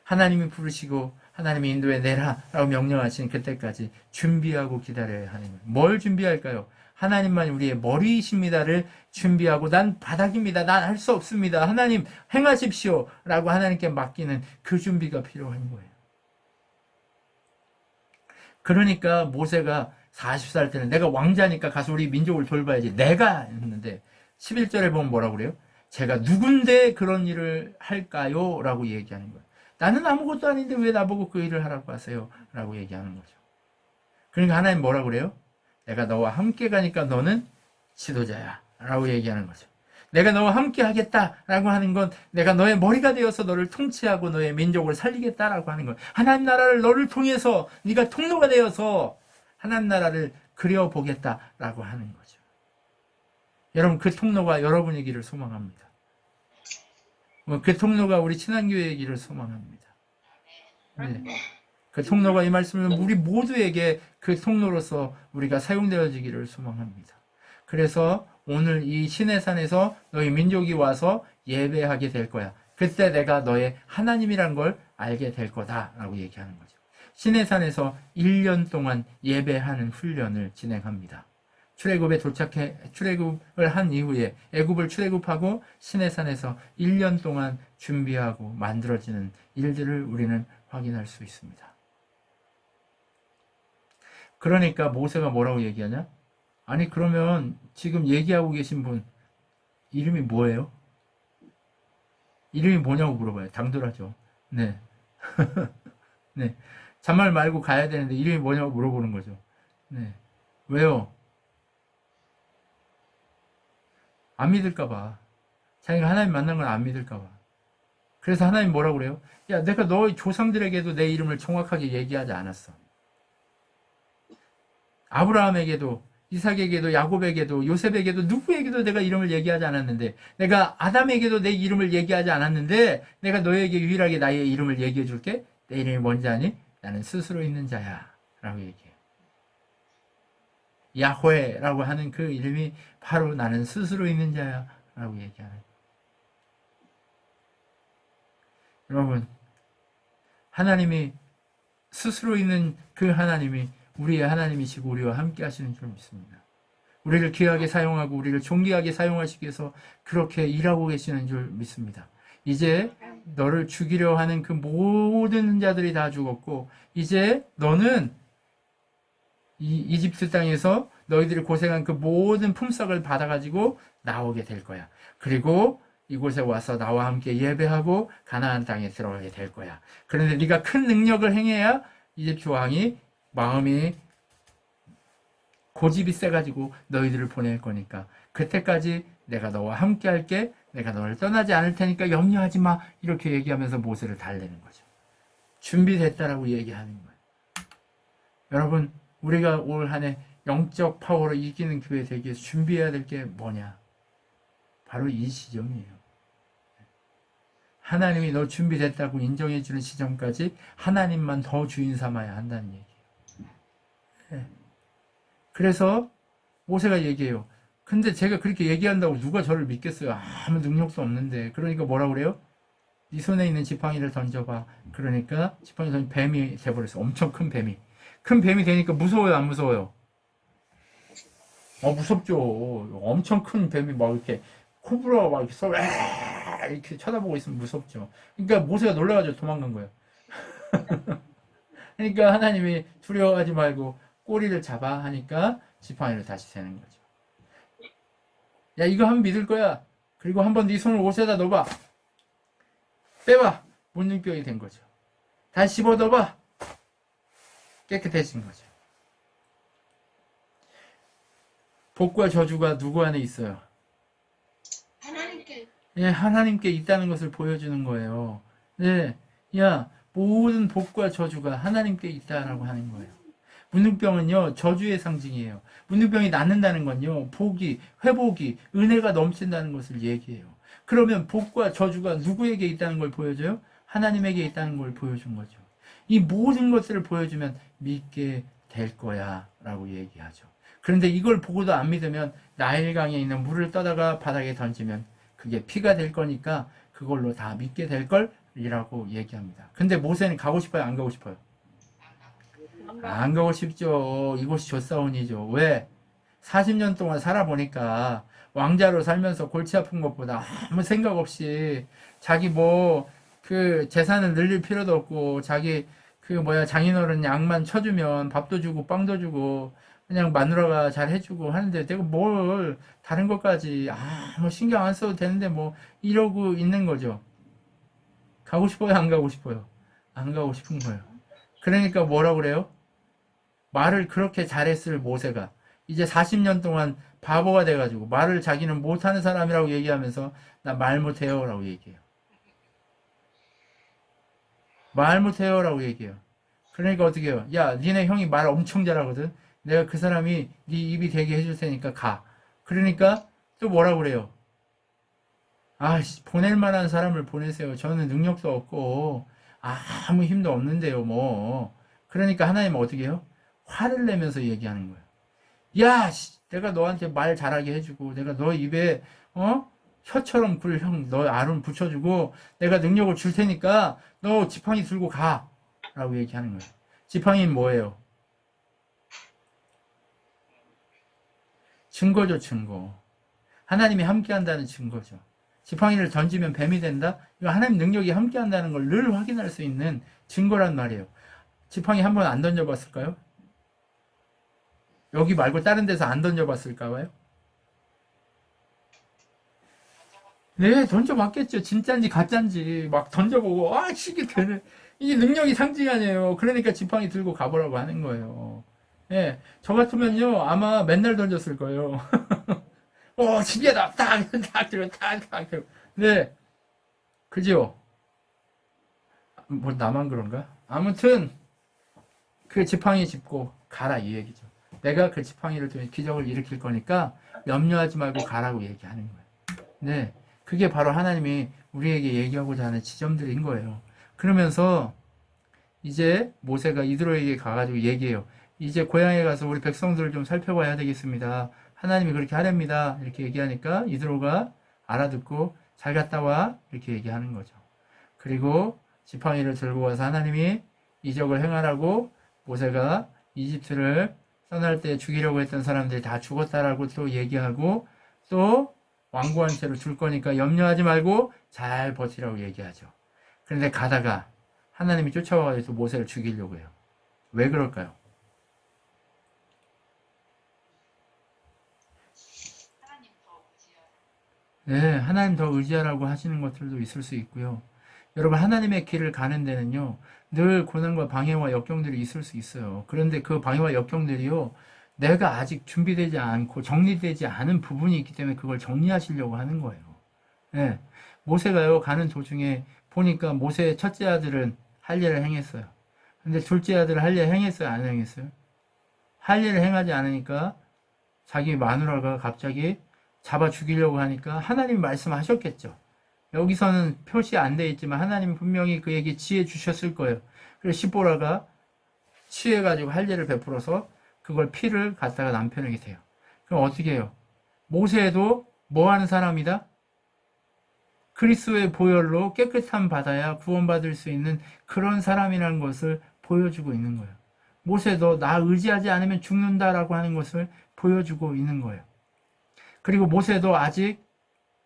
하나님이 부르시고 하나님이 인도해 내라 라고 명령하신 그때까지 준비하고 기다려야 하는 거예요. 뭘 준비할까요? 하나님만 우리의 머리이십니다를 준비하고 난 바닥입니다. 난 할 수 없습니다. 하나님 행하십시오 라고 하나님께 맡기는 그 준비가 필요한 거예요. 그러니까 모세가 40살 때는 내가 왕자니까 가서 우리 민족을 돌봐야지 내가 했는데 11절에 보면 뭐라고 그래요? 제가 누군데 그런 일을 할까요? 라고 얘기하는 거예요. 나는 아무것도 아닌데 왜 나보고 그 일을 하라고 하세요? 라고 얘기하는 거죠. 그러니까 하나님 뭐라고 그래요? 내가 너와 함께 가니까 너는 지도자야 라고 얘기하는 거죠. 내가 너와 함께 하겠다라고 하는 건 내가 너의 머리가 되어서 너를 통치하고 너의 민족을 살리겠다라고 하는 거예요. 하나님 나라를 너를 통해서 네가 통로가 되어서 하나님 나라를 그려보겠다라고 하는 거죠. 여러분 그 통로가 여러분이기를 소망합니다. 그 통로가 우리 친환교회이기를 소망합니다. 네. 그 통로가 이 말씀은 우리 모두에게 그 통로로서 우리가 사용되어지기를 소망합니다. 그래서 오늘 이 시내산에서 너희 민족이 와서 예배하게 될 거야. 그때 내가 너의 하나님이란 걸 알게 될 거다라고 얘기하는 거죠. 시내산에서 1년 동안 예배하는 훈련을 진행합니다. 출애굽을 한 이후에 애굽을 출애굽하고 시내산에서 1년 동안 준비하고 만들어지는 일들을 우리는 확인할 수 있습니다. 그러니까 모세가 뭐라고 얘기하냐? 아니 그러면 지금 얘기하고 계신 분 이름이 뭐예요? 이름이 뭐냐고 물어봐요. 당돌하죠. 네. 네. 잔말 말고 가야 되는데 이름이 뭐냐고 물어보는 거죠. 네. 왜요? 안 믿을까봐. 자기가 하나님 만난 걸 안 믿을까봐. 그래서 하나님 뭐라고 그래요? 야, 내가 너희 조상들에게도 내 이름을 정확하게 얘기하지 않았어. 아브라함에게도 이삭에게도 야곱에게도 요셉에게도 누구에게도 내가 이름을 얘기하지 않았는데 내가 아담에게도 내 이름을 얘기하지 않았는데 내가 너에게 유일하게 나의 이름을 얘기해 줄게. 내 이름이 뭔지 아니? 나는 스스로 있는 자야 라고 얘기해요. 야훼라고 하는 그 이름이 바로 나는 스스로 있는 자야 라고 얘기하는 거예요. 여러분 하나님이 스스로 있는 그 하나님이 우리의 하나님이시고 우리와 함께 하시는 줄 믿습니다. 우리를 귀하게 사용하고 우리를 존귀하게 사용하시기 위해서 그렇게 일하고 계시는 줄 믿습니다. 이제 너를 죽이려 하는 그 모든 자들이 다 죽었고 이제 너는 이집트 땅에서 너희들이 고생한 그 모든 품삯을 받아가지고 나오게 될 거야. 그리고 이곳에 와서 나와 함께 예배하고 가나안 땅에 들어가게 될 거야. 그런데 네가 큰 능력을 행해야 이집트 왕이 마음이 고집이 세가지고 너희들을 보낼 거니까 그때까지 내가 너와 함께 할게. 내가 너를 떠나지 않을 테니까 염려하지 마. 이렇게 얘기하면서 모세를 달래는 거죠. 준비됐다라고 얘기하는 거예요. 여러분, 우리가 올 한 해 영적 파워로 이기는 교회 되기 위해서 준비해야 될 게 뭐냐? 바로 이 시점이에요. 하나님이 너 준비됐다고 인정해 주는 시점까지 하나님만 더 주인 삼아야 한다는 얘기예요. 네. 그래서 모세가 얘기해요. 근데 제가 그렇게 얘기한다고 누가 저를 믿겠어요? 아무 능력도 없는데. 그러니까 뭐라 그래요? 네 손에 있는 지팡이를 던져봐. 그러니까 지팡이 던져 뱀이 돼버렸어. 엄청 큰 뱀이. 큰 뱀이 되니까 무서워요, 안 무서워요? 무섭죠. 엄청 큰 뱀이 막 이렇게 코브라가 막 이렇게 서 이렇게 쳐다보고 있으면 무섭죠. 그러니까 모세가 놀라가지고 도망간 거예요. 그러니까 하나님이 두려워하지 말고 꼬리를 잡아 하니까 지팡이를 다시 세는 거죠. 야, 이거 하면 믿을 거야. 그리고 한번 네 손을 옷에다 넣어봐. 빼봐. 문둥병이 된 거죠. 다시 집어 넣어봐. 깨끗해진 거죠. 복과 저주가 누구 안에 있어요? 하나님께. 예, 하나님께 있다는 것을 보여주는 거예요. 네, 야, 모든 복과 저주가 하나님께 있다라고 하는 거예요. 문둥병은요, 저주의 상징이에요. 문둥병이 낫는다는 건요, 복이, 회복이, 은혜가 넘친다는 것을 얘기해요. 그러면 복과 저주가 누구에게 있다는 걸 보여줘요? 하나님에게 있다는 걸 보여준 거죠. 이 모든 것들을 보여주면 믿게 될 거야 라고 얘기하죠. 그런데 이걸 보고도 안 믿으면 나일강에 있는 물을 떠다가 바닥에 던지면 그게 피가 될 거니까 그걸로 다 믿게 될 걸이라고 얘기합니다. 근데 모세는 가고 싶어요? 안 가고 싶어요? 안 가고 싶죠. 이곳이 조사원이죠. 왜? 40년 동안 살아보니까 왕자로 살면서 골치 아픈 것보다 아무 생각 없이 자기 그 재산을 늘릴 필요도 없고 자기 장인어른 양만 쳐주면 밥도 주고 빵도 주고 그냥 마누라가 잘 해주고 하는데 내가 뭘 다른 것까지 신경 안 써도 되는데 이러고 있는 거죠. 가고 싶어요? 안 가고 싶어요? 안 가고 싶은 거예요. 그러니까 뭐라고 그래요? 말을 그렇게 잘했을 모세가 이제 40년 동안 바보가 돼가지고 말을 자기는 못하는 사람이라고 얘기하면서 나 말 못해요 라고 얘기해요. 말 못해요 라고 얘기해요. 그러니까 어떻게 해요? 야, 니네 형이 말 엄청 잘하거든. 내가 그 사람이 네 입이 되게 해줄 테니까 가. 그러니까 또 뭐라고 그래요? 보낼 만한 사람을 보내세요. 저는 능력도 없고 아무 힘도 없는데요 그러니까 하나님은 어떻게 해요? 화를 내면서 얘기하는 거예요. 야, 내가 너한테 말 잘하게 해주고 내가 너 입에 혀처럼 굴 형 너 알은 붙여주고 내가 능력을 줄 테니까 너 지팡이 들고 가 라고 얘기하는 거예요. 지팡이는 뭐예요? 증거죠, 증거. 하나님이 함께 한다는 증거죠. 지팡이를 던지면 뱀이 된다? 이거 하나님 능력이 함께 한다는 걸 늘 확인할 수 있는 증거란 말이에요. 지팡이 한 번 안 던져봤을까요? 여기 말고 다른 데서 안 던져봤을까요? 네, 던져봤겠죠. 진짜인지 가짜인지 막 던져보고 이게 되네. 이게 능력이 상징 아니에요. 그러니까 지팡이 들고 가보라고 하는 거예요. 예, 저 같으면요 아마 맨날 던졌을 거예요. 신기하다. 딱 들어, 딱 들어. 네, 그죠? 나만 그런가? 아무튼 그 지팡이 짚고 가라 이 얘기죠. 내가 그 지팡이를 통해 기적을 일으킬 거니까 염려하지 말고 가라고 얘기하는 거예요. 네, 그게 바로 하나님이 우리에게 얘기하고자 하는 지점들인 거예요. 그러면서 이제 모세가 이드로에게 가가지고 얘기해요. 이제 고향에 가서 우리 백성들을 좀 살펴봐야 되겠습니다. 하나님이 그렇게 하랍니다. 이렇게 얘기하니까 이드로가 알아듣고 잘 갔다 와 이렇게 얘기하는 거죠. 그리고 지팡이를 들고 와서 하나님이 이적을 행하라고 모세가 이집트를 떠날 때 죽이려고 했던 사람들이 다 죽었다라고 또 얘기하고 또 완고한 채로 줄 거니까 염려하지 말고 잘 버티라고 얘기하죠. 그런데 가다가 하나님이 쫓아와서 모세를 죽이려고 해요. 왜 그럴까요? 네, 하나님 더 의지하라고 하시는 것들도 있을 수 있고요. 여러분, 하나님의 길을 가는 데는요, 늘 고난과 방해와 역경들이 있을 수 있어요. 그런데 그 방해와 역경들이요, 내가 아직 준비되지 않고 정리되지 않은 부분이 있기 때문에 그걸 정리하시려고 하는 거예요. 네, 모세가요, 가는 도중에 보니까 모세의 첫째 아들은 할례를 행했어요. 근데 둘째 아들은 할례 행했어요? 안 행했어요? 할례를 행하지 않으니까 자기 마누라가 갑자기 잡아 죽이려고 하니까 하나님이 말씀하셨겠죠. 여기서는 표시 안 돼 있지만 하나님이 분명히 그에게 지혜 주셨을 거예요. 그래서 시보라가 취해가지고 할례를 베풀어서 그걸 피를 갖다가 남편에게 대요. 그럼 어떻게 해요? 모세도 뭐 하는 사람이다? 그리스도의 보혈로 깨끗함 받아야 구원받을 수 있는 그런 사람이라는 것을 보여주고 있는 거예요. 모세도 나 의지하지 않으면 죽는다라고 하는 것을 보여주고 있는 거예요. 그리고 모세도 아직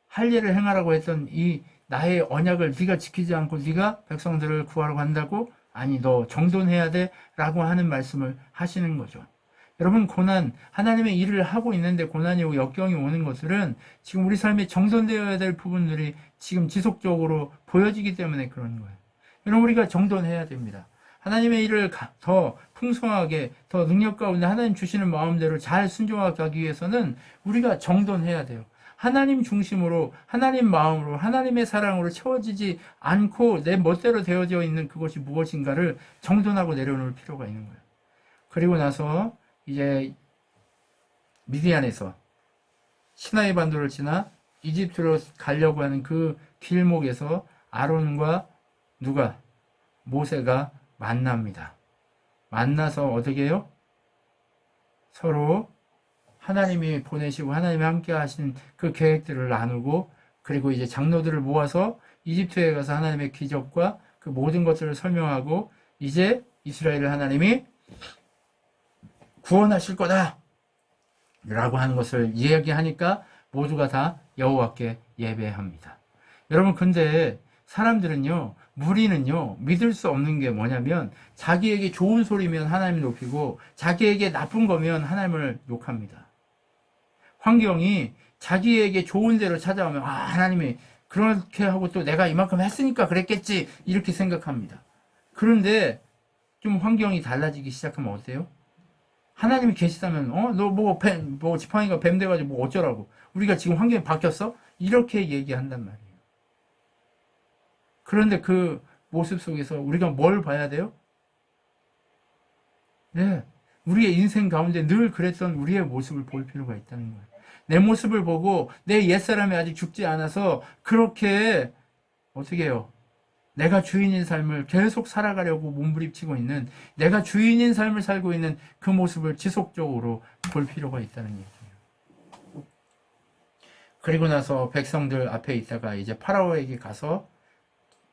할례를 행하라고 했던 이 나의 언약을 네가 지키지 않고 네가 백성들을 구하러 간다고? 아니, 너 정돈해야 돼 라고 하는 말씀을 하시는 거죠. 여러분, 고난, 하나님의 일을 하고 있는데 고난이 오고 역경이 오는 것들은 지금 우리 삶에 정돈되어야 될 부분들이 지금 지속적으로 보여지기 때문에 그런 거예요. 여러분, 우리가 정돈해야 됩니다. 하나님의 일을 더 풍성하게, 더 능력 가운데 하나님 주시는 마음대로 잘 순종하기 위해서는 우리가 정돈해야 돼요. 하나님 중심으로, 하나님 마음으로, 하나님의 사랑으로 채워지지 않고 내 멋대로 되어져 있는 그것이 무엇인가를 정돈하고 내려놓을 필요가 있는 거예요. 그리고 나서 이제 미디안에서 시나이 반도를 지나 이집트로 가려고 하는 그 길목에서 아론과 누가? 모세가 만납니다. 만나서 어떻게 해요? 서로 하나님이 보내시고 하나님이 함께 하신 그 계획들을 나누고 그리고 이제 장로들을 모아서 이집트에 가서 하나님의 기적과 그 모든 것들을 설명하고 이제 이스라엘을 하나님이 구원하실 거다 라고 하는 것을 이야기하니까 모두가 다 여호와께 예배합니다. 여러분, 근데 사람들은요, 무리는요, 믿을 수 없는 게 뭐냐면 자기에게 좋은 소리면 하나님 높이고 자기에게 나쁜 거면 하나님을 욕합니다. 환경이 자기에게 좋은 대로 찾아오면 하나님이 그렇게 하고 또 내가 이만큼 했으니까 그랬겠지 이렇게 생각합니다. 그런데 좀 환경이 달라지기 시작하면 어때요? 하나님이 계시다면 너 뭐 지팡이가 뱀 돼가지고 뭐 어쩌라고, 우리가 지금 환경이 바뀌었어? 이렇게 얘기한단 말이에요. 그런데 그 모습 속에서 우리가 뭘 봐야 돼요? 네, 우리의 인생 가운데 늘 그랬던 우리의 모습을 볼 필요가 있다는 거예요. 내 모습을 보고 내 옛사람이 아직 죽지 않아서 그렇게 어떻게 해요? 내가 주인인 삶을 계속 살아가려고 몸부림치고 있는, 내가 주인인 삶을 살고 있는 그 모습을 지속적으로 볼 필요가 있다는 얘기예요. 그리고 나서 백성들 앞에 있다가 이제 파라오에게 가서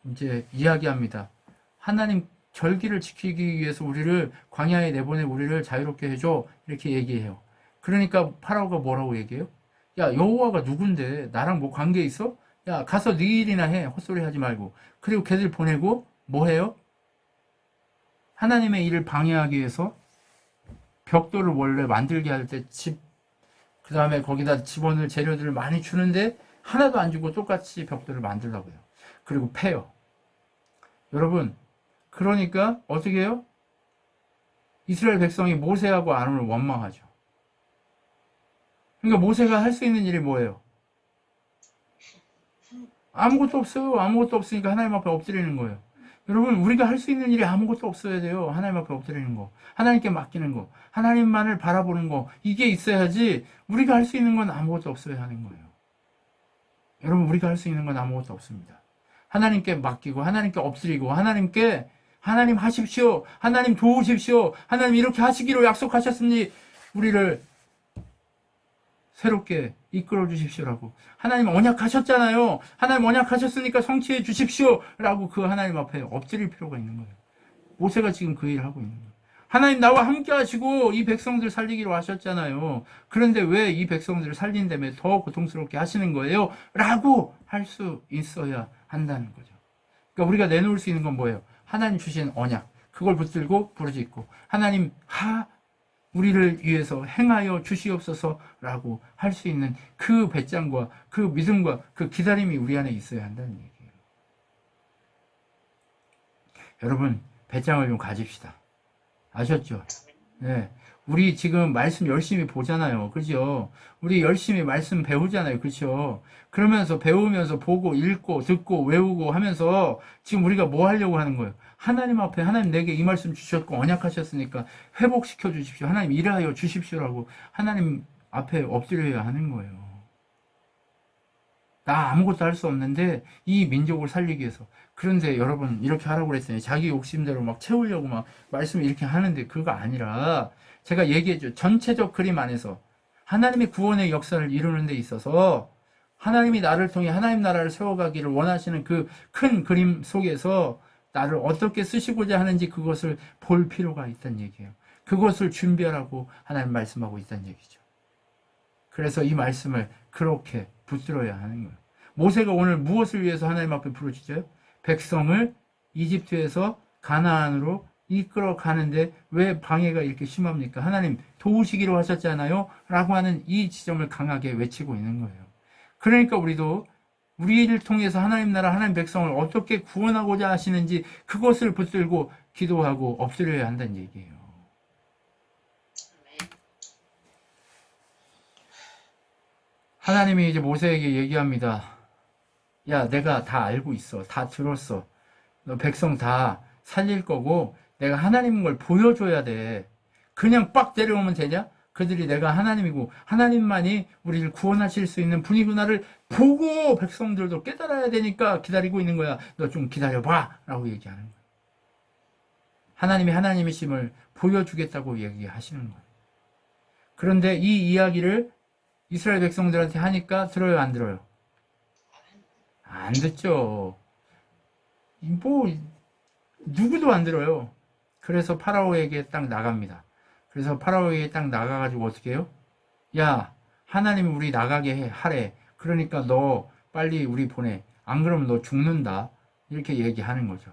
이제 이야기합니다. 하나님 절기를 지키기 위해서 우리를 광야에 내보내 우리를 자유롭게 해줘 이렇게 얘기해요. 그러니까 파라오가 뭐라고 얘기해요? 야, 여호와가 누군데 나랑 뭐 관계 있어? 야, 가서 네 일이나 해. 헛소리 하지 말고. 그리고 걔들 보내고 뭐 해요? 하나님의 일을 방해하기 위해서 벽돌을 원래 만들게 할 때 그 다음에 거기다 집어넣을 재료들을 많이 주는데 하나도 안 주고 똑같이 벽돌을 만들라고 해요. 그리고 패요. 여러분, 그러니까 어떻게 해요? 이스라엘 백성이 모세하고 아론을 원망하죠. 그러니까 모세가 할 수 있는 일이 뭐예요? 아무것도 없어요. 아무것도 없으니까 하나님 앞에 엎드리는 거예요. 여러분, 우리가 할 수 있는 일이 아무것도 없어야 돼요. 하나님 앞에 엎드리는 거, 하나님께 맡기는 거, 하나님만을 바라보는 거, 이게 있어야지. 우리가 할 수 있는 건 아무것도 없어야 하는 거예요. 여러분, 우리가 할 수 있는 건 아무것도 없습니다. 하나님께 맡기고 하나님께 엎드리고 하나님께 하나님 하십시오, 하나님 도우십시오, 하나님 이렇게 하시기로 약속하셨으니 우리를 새롭게 이끌어 주십시오라고. 하나님 언약하셨잖아요. 하나님 언약하셨으니까 성취해 주십시오라고 그 하나님 앞에 엎드릴 필요가 있는 거예요. 모세가 지금 그 일을 하고 있는 거예요. 하나님 나와 함께 하시고 이 백성들 살리기로 하셨잖아요. 그런데 왜 이 백성들을 살린다며 더 고통스럽게 하시는 거예요? 라고 할 수 있어야 한다는 거죠. 그러니까 우리가 내놓을 수 있는 건 뭐예요? 하나님 주신 언약. 그걸 붙들고 부르짖고 하나님 우리를 위해서 행하여 주시옵소서라고 할 수 있는 그 배짱과 그 믿음과 그 기다림이 우리 안에 있어야 한다는 얘기예요. 여러분, 배짱을 좀 가집시다. 아셨죠? 네. 우리 지금 말씀 열심히 보잖아요. 그죠? 우리 열심히 말씀 배우잖아요. 그렇죠? 그러면서 배우면서 보고 읽고 듣고 외우고 하면서 지금 우리가 뭐 하려고 하는 거예요? 하나님 앞에 하나님 내게 이 말씀 주셨고 언약하셨으니까 회복시켜 주십시오. 하나님 일하여 주십시오라고 하나님 앞에 엎드려야 하는 거예요. 나 아무것도 할 수 없는데 이 민족을 살리기 위해서. 그런데 여러분 이렇게 하라고 그랬더니 자기 욕심대로 막 채우려고 막 말씀을 이렇게 하는데 그거 아니라 제가 얘기했죠. 전체적 그림 안에서 하나님의 구원의 역사를 이루는 데 있어서 하나님이 나를 통해 하나님 나라를 세워가기를 원하시는 그 큰 그림 속에서 나를 어떻게 쓰시고자 하는지 그것을 볼 필요가 있다는 얘기예요. 그것을 준비하라고 하나님 말씀하고 있다는 얘기죠. 그래서 이 말씀을 그렇게 붙들어야 하는 거예요. 모세가 오늘 무엇을 위해서 하나님 앞에 부르짖어요? 백성을 이집트에서 가나안으로 이끌어 가는데 왜 방해가 이렇게 심합니까? 하나님 도우시기로 하셨잖아요. 라고 하는 이 지점을 강하게 외치고 있는 거예요. 그러니까 우리도 우리를 통해서 하나님 나라 하나님 백성을 어떻게 구원하고자 하시는지 그것을 붙들고 기도하고 엎드려야 한다는 얘기예요. 하나님이 이제 모세에게 얘기합니다. 야, 내가 다 알고 있어. 다 들었어. 너 백성 다 살릴 거고 내가 하나님인 걸 보여줘야 돼. 그냥 빡 데려오면 되냐? 그들이 내가 하나님이고 하나님만이 우리를 구원하실 수 있는 분이구나를 보고 백성들도 깨달아야 되니까 기다리고 있는 거야. 너 좀 기다려봐 라고 얘기하는 거야. 하나님이 하나님이심을 보여주겠다고 얘기하시는 거예요. 그런데 이 이야기를 이스라엘 백성들한테 하니까 들어요, 안 들어요? 안 듣죠. 뭐 누구도 안 들어요. 그래서 파라오에게 딱 나갑니다. 그래서 파라오에게 딱 나가가지고 어떻게 해요? 야, 하나님이 우리 나가게 하래. 그러니까 너 빨리 우리 보내. 안 그러면 너 죽는다. 이렇게 얘기하는 거죠.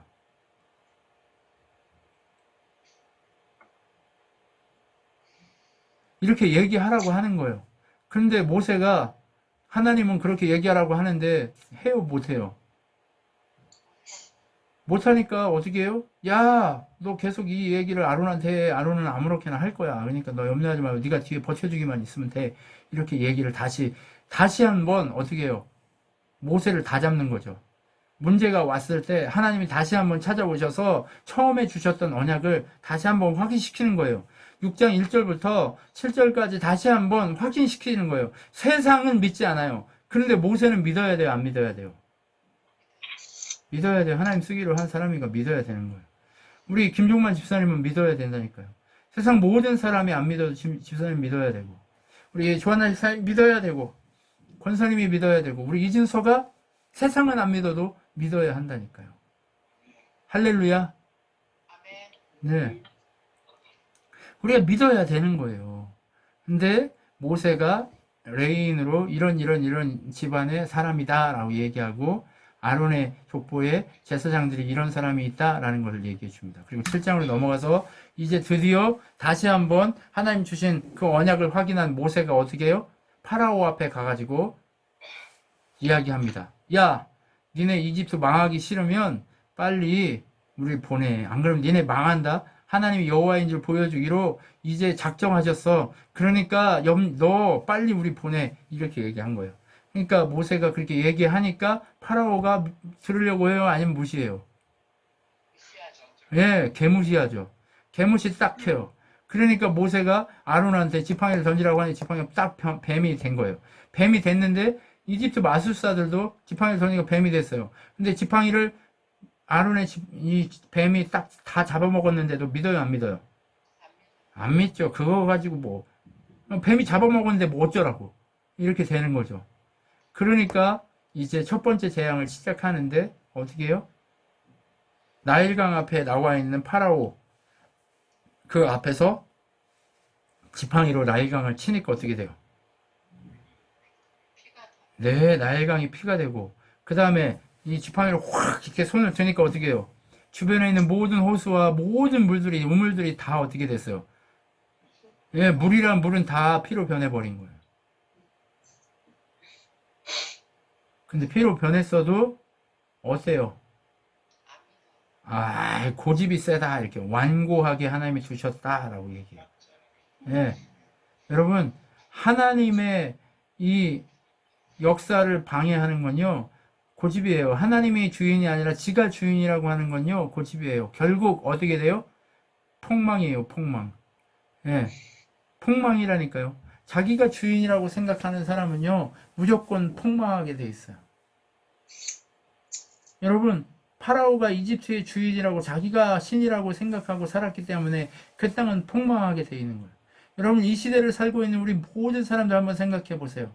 이렇게 얘기하라고 하는 거예요. 그런데 모세가 하나님은 그렇게 얘기하라고 하는데 해요, 못해요? 못하니까 어떻게 해요? 야, 너 계속 이 얘기를 아론한테 해. 아론은 아무렇게나 할 거야. 그러니까 너 염려하지 말고 네가 뒤에 버텨주기만 있으면 돼. 이렇게 얘기를 다시 한번 어떻게 해요? 모세를 다 잡는 거죠. 문제가 왔을 때 하나님이 다시 한번 찾아오셔서 처음에 주셨던 언약을 다시 한번 확인시키는 거예요. 6장 1절부터 7절까지 다시 한번 확인시키는 거예요. 세상은 믿지 않아요. 그런데 모세는 믿어야 돼요, 안 믿어야 돼요? 믿어야 돼요. 하나님 쓰기로 한 사람이니까 믿어야 되는 거예요. 우리 김종만 집사님은 믿어야 된다니까요. 세상 모든 사람이 안 믿어도 집사님 믿어야 되고, 우리 조한나 집사님 믿어야 되고, 권사님이 믿어야 되고, 우리 이진서가 세상은 안 믿어도 믿어야 한다니까요. 할렐루야. 네. 우리가 믿어야 되는 거예요. 근데 모세가 레인으로 이런 집안의 사람이다 라고 얘기하고 아론의 족보에 제사장들이 이런 사람이 있다라는 것을 얘기해 줍니다. 그리고 7장으로 넘어가서 이제 드디어 다시 한번 하나님 주신 그 언약을 확인한 모세가 어떻게 해요? 파라오 앞에 가가지고 이야기합니다. 야, 니네 이집트 망하기 싫으면 빨리 우리 보내. 안 그러면 니네 망한다. 하나님이 여호와인 줄 보여주기로 이제 작정하셨어. 그러니까 너 빨리 우리 보내. 이렇게 얘기한 거예요. 그러니까 모세가 그렇게 얘기하니까 파라오가 들으려고 해요? 아니면 무시해요? 예, 개무시하죠. 개무시 딱 해요. 그러니까 모세가 아론한테 지팡이를 던지라고 하니 지팡이가 딱 뱀이 된 거예요. 뱀이 됐는데 이집트 마술사들도 지팡이를 던지니까 뱀이 됐어요. 근데 지팡이를 아론의 이 뱀이 딱 다 잡아먹었는데도 믿어요, 안 믿어요? 안 믿죠. 그거 가지고 뭐 뱀이 잡아먹었는데 뭐 어쩌라고. 이렇게 되는 거죠. 그러니까 이제 첫 번째 재앙을 시작하는데 어떻게 해요? 나일강 앞에 나와 있는 파라오 그 앞에서 지팡이로 나일강을 치니까 어떻게 돼요? 피가 더 네, 나일강이 피가 되고 그 다음에 이 지팡이로 확 이렇게 손을 드니까 어떻게 해요? 주변에 있는 모든 호수와 모든 물들이 우물들이 다 어떻게 됐어요? 예, 물이란 물은 다 피로 변해버린 거예요. 근데 피로 변했어도 어때요? 아, 고집이 세다 이렇게 완고하게 하나님이 주셨다라고 얘기해요. 예, 여러분 하나님의 이 역사를 방해하는 건요 고집이에요. 하나님이 주인이 아니라 지가 주인이라고 하는 건요 고집이에요. 결국 어떻게 돼요? 폭망이에요. 폭망. 예, 폭망이라니까요. 자기가 주인이라고 생각하는 사람은요 무조건 폭망하게 돼 있어요. 여러분 파라오가 이집트의 주인이라고 자기가 신이라고 생각하고 살았기 때문에 그 땅은 폭망하게 돼 있는 거예요. 여러분 이 시대를 살고 있는 우리 모든 사람들 한번 생각해 보세요.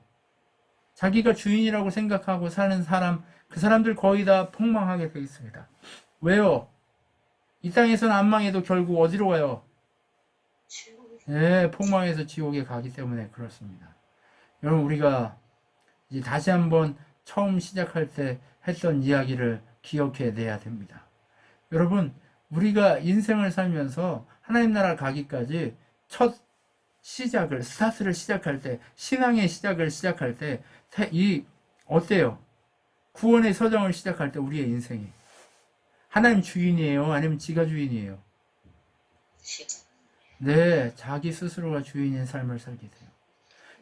자기가 주인이라고 생각하고 사는 사람, 그 사람들 거의 다 폭망하게 돼 있습니다. 왜요? 이 땅에서는 안 망해도 결국 어디로 가요? 지옥에 예, 폭망해서 지옥에 가기 때문에 그렇습니다. 여러분 우리가 이제 다시 한번 처음 시작할 때 했던 이야기를 기억해 내야 됩니다. 여러분 우리가 인생을 살면서 하나님 나라 가기까지 첫 시작을 스타트를 시작할 때 신앙의 시작을 시작할 때 이 어때요? 구원의 서정을 시작할 때 우리의 인생이 하나님 주인이에요? 아니면 지가 주인이에요? 지옥 네, 자기 스스로가 주인인 삶을 살게 돼요.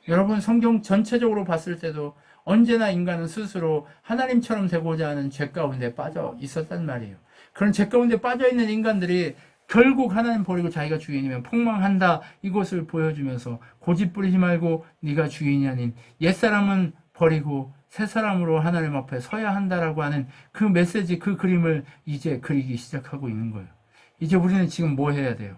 여러분 성경 전체적으로 봤을 때도 언제나 인간은 스스로 하나님처럼 되고자 하는 죄 가운데 빠져 있었단 말이에요. 그런 죄 가운데 빠져 있는 인간들이 결국 하나님 버리고 자기가 주인이면 폭망한다 이것을 보여주면서 고집 부리지 말고 네가 주인이 아닌 옛사람은 버리고 새 사람으로 하나님 앞에 서야 한다라고 하는 그 메시지 그 그림을 이제 그리기 시작하고 있는 거예요. 이제 우리는 지금 뭐 해야 돼요?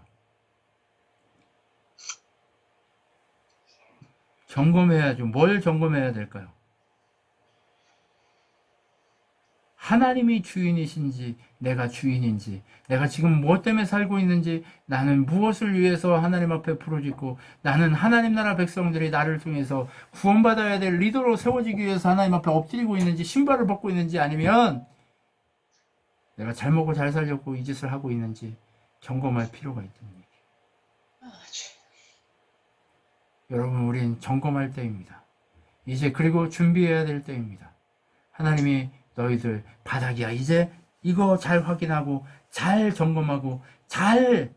점검해야죠. 뭘 점검해야 될까요? 하나님이 주인이신지 내가 주인인지 내가 지금 무엇 때문에 살고 있는지 나는 무엇을 위해서 하나님 앞에 부르짖고 나는 하나님 나라 백성들이 나를 통해서 구원받아야 될 리더로 세워지기 위해서 하나님 앞에 엎드리고 있는지 신발을 벗고 있는지 아니면 내가 잘 먹고 잘 살려고 이 짓을 하고 있는지 점검할 필요가 있다는 얘기예요. 여러분 우린 점검할 때입니다. 이제 그리고 준비해야 될 때입니다. 하나님이 너희들 바닥이야. 이제 이거 잘 확인하고 잘 점검하고 잘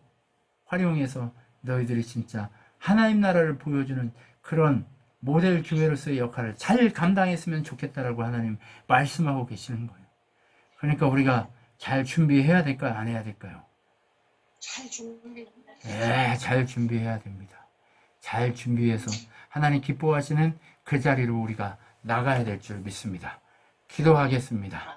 활용해서 너희들이 진짜 하나님 나라를 보여주는 그런 모델 교회로서의 역할을 잘 감당했으면 좋겠다라고 하나님 말씀하고 계시는 거예요. 그러니까 우리가 잘 준비해야 될까요? 안 해야 될까요? 잘 준비했네. 네, 잘 준비해야 됩니다. 잘 준비해서 하나님 기뻐하시는 그 자리로 우리가 나가야 될 줄 믿습니다. 기도하겠습니다.